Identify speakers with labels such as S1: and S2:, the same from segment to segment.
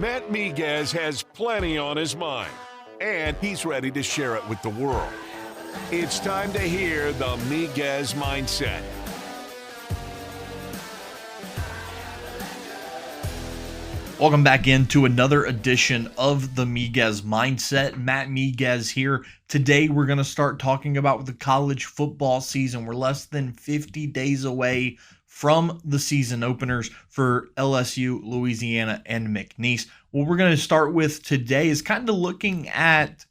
S1: Matt Miguez has plenty on his mind, and he's ready to share it with the world. It's time to hear the Miguez Mindset.
S2: Welcome back into another edition of the Miguez Mindset. Matt Miguez here. Today we're going to start talking about the college football season. We're less than 50 days away from the season openers for LSU, Louisiana, and McNeese. What we're going to start with today is kind of looking at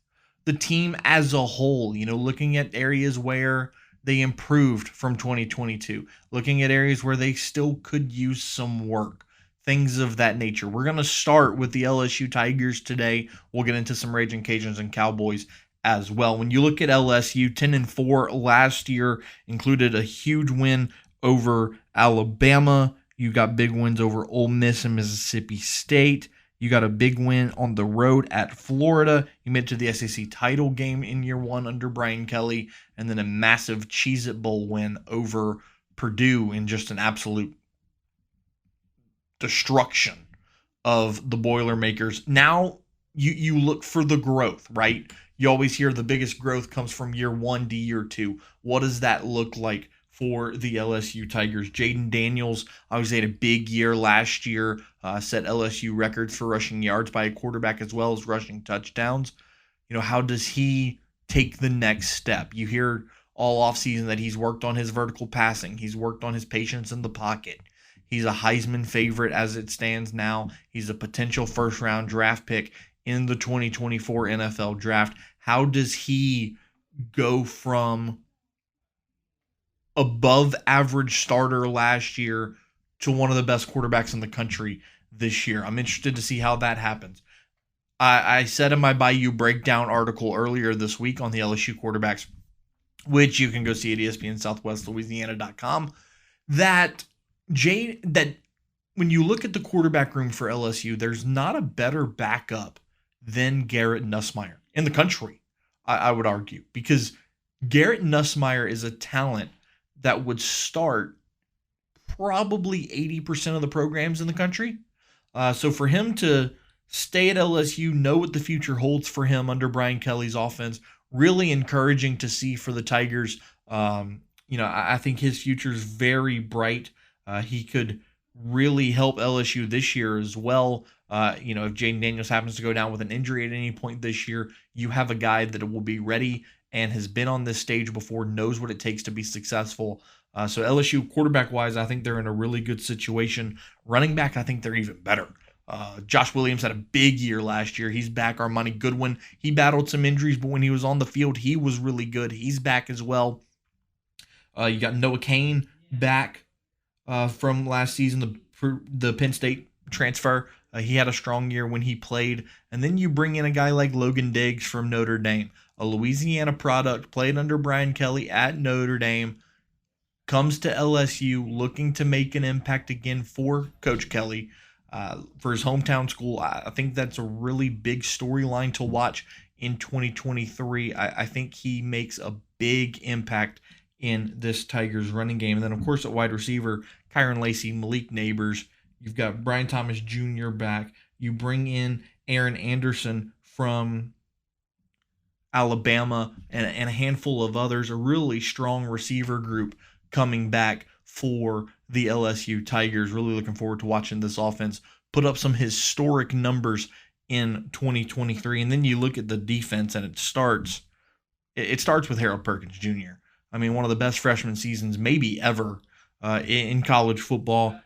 S2: the team as a whole, looking at areas where they improved from 2022, looking at areas where they still could use some work, things of that nature. We're going to start with the LSU Tigers today. We'll get into some Raging Cajuns and Cowboys as well. When you look at LSU, 10-4 last year included a huge win over Alabama. You got big wins over Ole Miss and Mississippi State. You got a big win on the road at Florida. You made it to the SEC title game in year one under Brian Kelly, and then a massive Cheez-It Bowl win over Purdue in just an absolute destruction of the Boilermakers. Now you look for the growth, right? You always hear the biggest growth comes from year one to year two. What does that look like for the LSU Tigers? Jaden Daniels obviously had a big year last year, set LSU records for rushing yards by a quarterback as well as rushing touchdowns. How does he take the next step? You hear all offseason that he's worked on his vertical passing. He's worked on his patience in the pocket. He's a Heisman favorite as it stands now. He's a potential first-round draft pick in the 2024 NFL Draft. How does he go from above average starter last year to one of the best quarterbacks in the country this year? I'm interested to see how that happens. I said in my Bayou Breakdown article earlier this week on the LSU quarterbacks, which you can go see at ESPN SouthwestLouisiana.com, that when you look at the quarterback room for LSU, there's not a better backup than Garrett Nussmeier in the country, I would argue, because Garrett Nussmeier is a talent that would start probably 80% of the programs in the country. So for him to stay at LSU, know what the future holds for him under Brian Kelly's offense, really encouraging to see for the Tigers. I think his future is very bright. He could really help LSU this year as well. If Jaden Daniels happens to go down with an injury at any point this year, you have a guy that will be ready and has been on this stage before, knows what it takes to be successful. So LSU quarterback-wise, I think they're in a really good situation. Running back, I think they're even better. Josh Williams had a big year last year. He's back. Armani Goodwin, he battled some injuries, but when he was on the field, he was really good. He's back as well. You got Noah Cain back from last season, the Penn State transfer. He had a strong year when he played. And then you bring in a guy like Logan Diggs from Notre Dame, a Louisiana product, played under Brian Kelly at Notre Dame, comes to LSU looking to make an impact again for Coach Kelly for his hometown school. I think that's a really big storyline to watch in 2023. I think he makes a big impact in this Tigers running game. And then, of course, at wide receiver, Kyron Lacey, Malik Neighbors. You've got Brian Thomas Jr. back. You bring in Aaron Anderson from Alabama and a handful of others, a really strong receiver group coming back for the LSU Tigers. Really looking forward to watching this offense put up some historic numbers in 2023. And then you look at the defense, and it starts with Harold Perkins Jr. I mean, one of the best freshman seasons maybe ever in college football.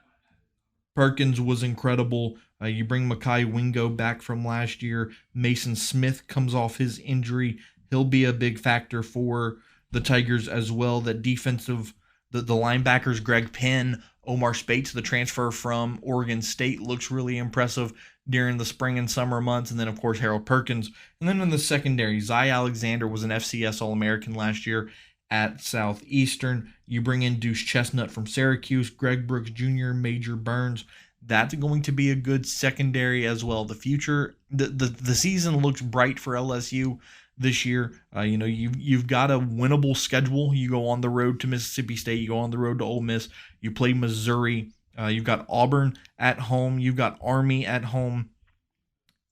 S2: Perkins was incredible. You bring Mekhi Wingo back from last year. Mason Smith comes off his injury. He'll be a big factor for the Tigers as well. That defensive, the linebackers, Greg Penn, Omar Spates, the transfer from Oregon State, looks really impressive during the spring and summer months. And then, of course, Harold Perkins. And then in the secondary, Zy Alexander was an FCS All-American last year at Southeastern. You bring in Deuce Chestnut from Syracuse, Greg Brooks Jr., Major Burns. That's going to be a good secondary as well. The future, the season looks bright for LSU this year. You've got a winnable schedule. You go on the road to Mississippi State. You go on the road to Ole Miss. You play Missouri. You've got Auburn at home. You've got Army at home.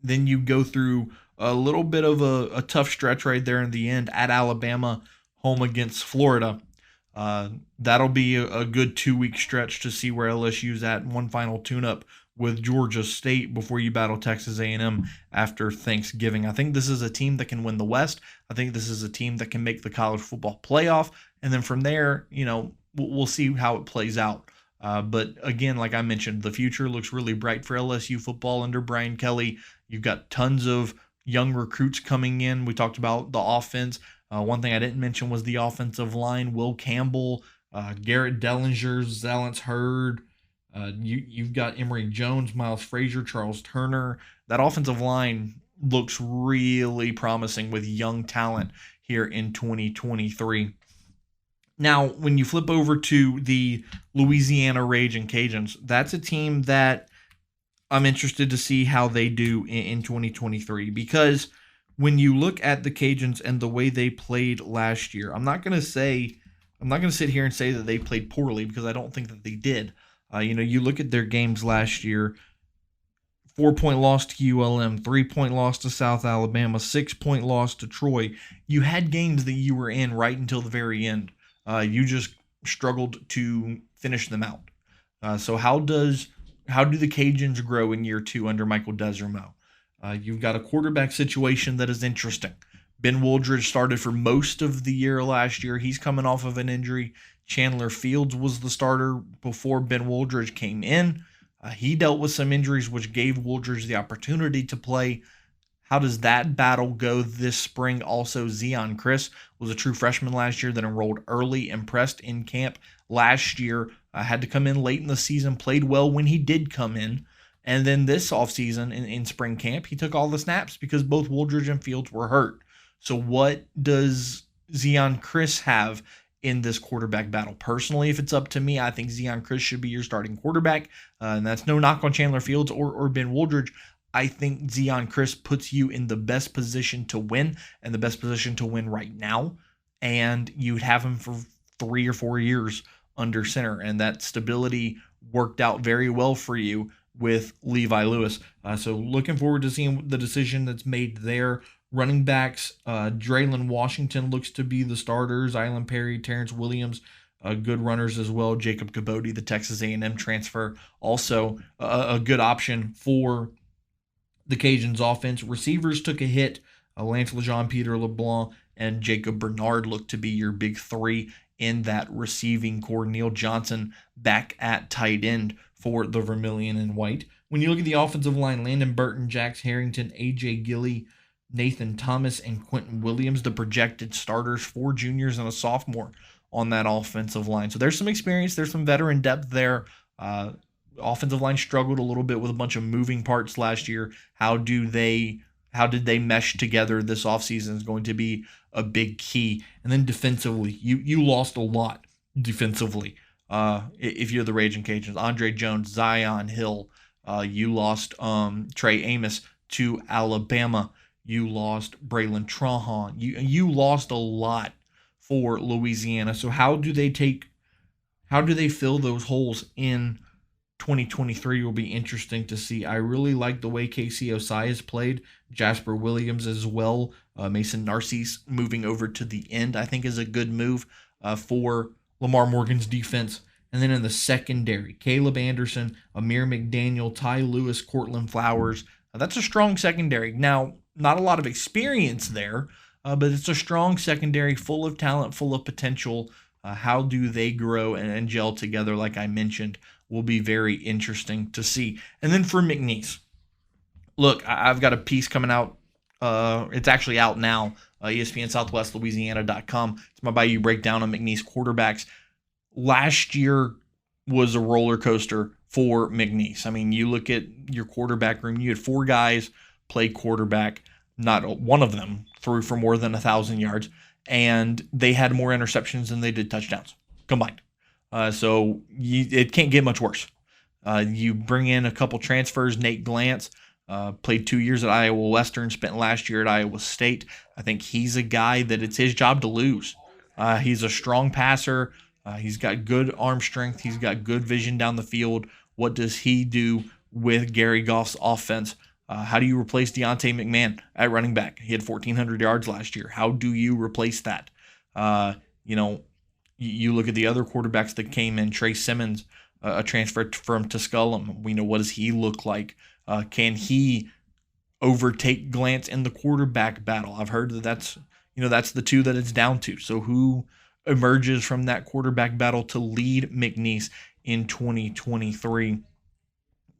S2: Then you go through a little bit of a tough stretch right there in the end at Alabama, home against Florida. That'll be a good 2-week stretch to see where LSU's at. One final tune-up with Georgia State before you battle Texas A&M after Thanksgiving. I think this is a team that can win the West. I think this is a team that can make the college football playoff. And then from there, we'll see how it plays out. But again, like I mentioned, the future looks really bright for LSU football under Brian Kelly. You've got tons of young recruits coming in. We talked about the offense. One thing I didn't mention was the offensive line. Will Campbell, Garrett Dellinger, Zalance Hurd. You've got Emory Jones, Miles Frazier, Charles Turner. That offensive line looks really promising with young talent here in 2023. Now, when you flip over to the Louisiana Ragin' Cajuns, that's a team that I'm interested to see how they do in 2023, because when you look at the Cajuns and the way they played last year, I'm not going to sit here and say that they played poorly, because I don't think that they did. You look at their games last year: 4-point loss to ULM, 3-point loss to South Alabama, 6-point loss to Troy. You had games that you were in right until the very end. You just struggled to finish them out. So how do the Cajuns grow in year 2 under Michael Desormeaux? You've got a quarterback situation that is interesting. Ben Wooldridge started for most of the year last year. He's coming off of an injury. Chandler Fields was the starter before Ben Wooldridge came in. He dealt with some injuries, which gave Wooldridge the opportunity to play. How does that battle go this spring? Also, Zion Chris was a true freshman last year that enrolled early, impressed in camp last year, had to come in late in the season, played well when he did come in. And then this offseason in spring camp, he took all the snaps because both Wooldridge and Fields were hurt. So what does Zion Chris have in this quarterback battle? Personally, if it's up to me, I think Zion Chris should be your starting quarterback. And that's no knock on Chandler Fields or Ben Wooldridge. I think Zion Chris puts you in the best position to win, and the best position to win right now. And you'd have him for 3 or 4 years under center, and that stability worked out very well for you with Levi Lewis. So looking forward to seeing the decision that's made there. Running backs, Draylon Washington looks to be the starters. Island Perry, Terrence Williams, good runners as well. Jacob Caboti, the Texas A&M transfer, also a good option for the Cajuns offense. Receivers took a hit. Lance LeJean, Peter LeBlanc, and Jacob Bernard look to be your big 3 in that receiving core. Neil Johnson back at tight end for the Vermilion and White. When you look at the offensive line, Landon Burton, Jax Harrington, A.J. Gilly, Nathan Thomas, and Quentin Williams, the projected starters, 4 juniors and a sophomore on that offensive line. So there's some experience. There's some veteran depth there. Offensive line struggled a little bit with a bunch of moving parts last year. How did they mesh together this offseason is going to be a big key. And then defensively, you lost a lot defensively. If you're the Ragin' Cajuns, Andre Jones, Zion Hill, you lost Trey Amos to Alabama. You lost Braylon Trahan. You lost a lot for Louisiana. So how do they fill those holes in 2023 will be interesting to see. I really like the way Casey Osai has played. Jasper Williams as well. Mason Narcisse moving over to the end, I think, is a good move for Lamar Morgan's defense. And then in the secondary, Caleb Anderson, Amir McDaniel, Ty Lewis, Cortland Flowers. That's a strong secondary. Now, not a lot of experience there, but it's a strong secondary, full of talent, full of potential. How do they grow and gel together, like I mentioned, will be very interesting to see. And then for McNeese, look, I've got a piece coming out. It's actually out now, ESPN SouthwestLouisiana.com. It's my Bayou breakdown on McNeese quarterbacks. Last year was a roller coaster for McNeese. I mean, you look at your quarterback room, you had 4 guys play quarterback. Not one of them threw for more than 1,000 yards, and they had more interceptions than they did touchdowns combined. So it can't get much worse. You bring in a couple transfers. Nate Glantz played 2 years at Iowa Western, spent last year at Iowa State. I think he's a guy that it's his job to lose. He's a strong passer. He's got good arm strength. He's got good vision down the field. What does he do with Gary Goff's offense? How do you replace Deontay McMahon at running back? He had 1,400 yards last year. How do you replace that? You look at the other quarterbacks that came in. Trey Simmons, a transfer from Tusculum. We know, what does he look like? Can he overtake Glance in the quarterback battle? I've heard that's the two that it's down to. So who emerges from that quarterback battle to lead McNeese in 2023?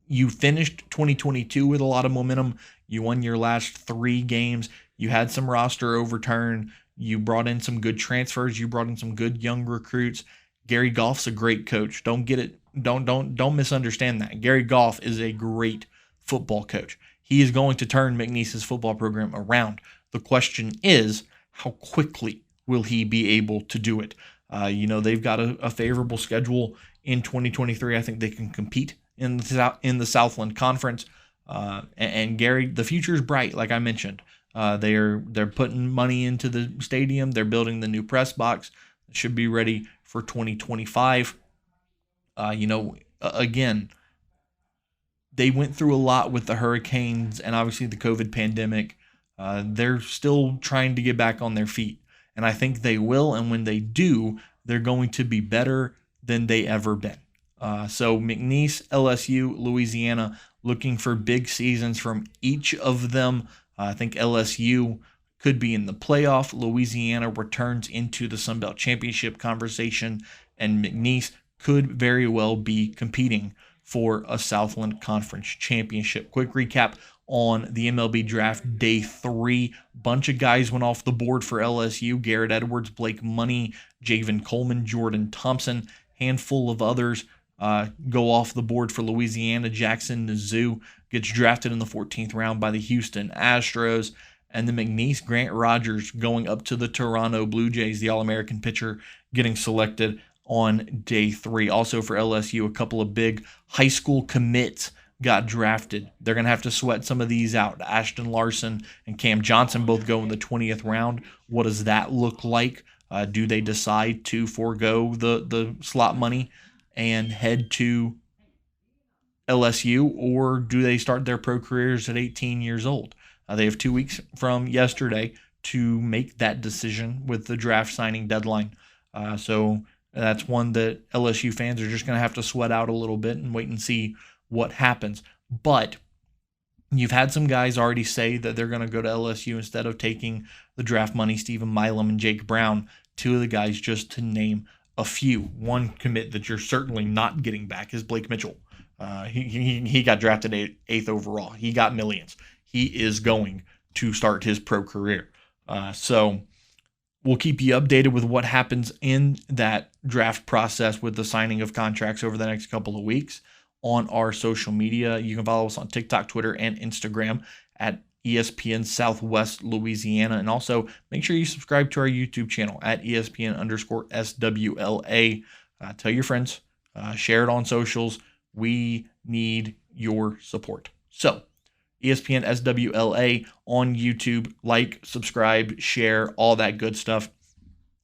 S2: You finished 2022 with a lot of momentum. You won your last 3 games. You had some roster overturn. You brought in some good transfers. You brought in some good young recruits. Gary Goff's a great coach. Don't get it. Don't misunderstand that. Gary Goff is a great football coach. He is going to turn McNeese's football program around. The question is, how quickly will he be able to do it? They've got a favorable schedule in 2023. I think they can compete in the Southland Conference. And Gary, the future is bright, like I mentioned. They're putting money into the stadium. They're building the new press box. It should be ready for 2025. Again, they went through a lot with the hurricanes and obviously the COVID pandemic. They're still trying to get back on their feet, and I think they will. And when they do, they're going to be better than they ever been. So McNeese, LSU, Louisiana, looking for big seasons from each of them. I think LSU could be in the playoff. Louisiana returns into the Sun Belt Championship conversation, and McNeese could very well be competing for a Southland Conference championship. Quick recap on the MLB draft day 3. Bunch of guys went off the board for LSU. Garrett Edwards, Blake Money, Javen Coleman, Jordan Thompson. Handful of others go off the board for Louisiana. Jackson Nizu gets drafted in the 14th round by the Houston Astros. And the McNeese, Grant Rogers, going up to the Toronto Blue Jays, the All-American pitcher, getting selected on day 3. Also for LSU, a couple of big high school commits got drafted. They're going to have to sweat some of these out. Ashton Larson and Cam Johnson both go in the 20th round. What does that look like? Do they decide to forego the slot money and head to LSU, or do they start their pro careers at 18 years old? They have 2 weeks from yesterday to make that decision with the draft signing deadline. So that's one that LSU fans are just going to have to sweat out a little bit and wait and see what happens. But you've had some guys already say that they're going to go to LSU instead of taking the draft money. Stephen Milam and Jake Brown, 2 of the guys, just to name a few. One commit that you're certainly not getting back is Blake Mitchell. He got drafted 8th overall. He got millions. He is going to start his pro career. So we'll keep you updated with what happens in that draft process with the signing of contracts over the next couple of weeks on our social media. You can follow us on TikTok, Twitter, and Instagram at ESPN Southwest Louisiana. And also make sure you subscribe to our YouTube channel at ESPN_SWLA. Tell your friends, share it on socials. We need your support. So ESPN SWLA on YouTube. Like, subscribe, share, all that good stuff.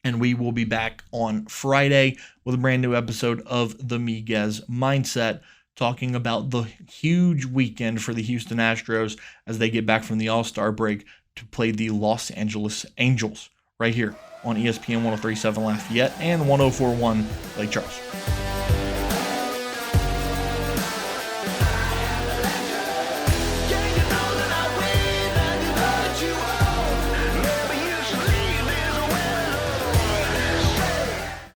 S2: And we will be back on Friday with a brand new episode of the Miguez Mindset, talking about the huge weekend for the Houston Astros as they get back from the All-Star break to play the Los Angeles Angels right here on ESPN 103.7 Lafayette and 104.1 Lake Charles.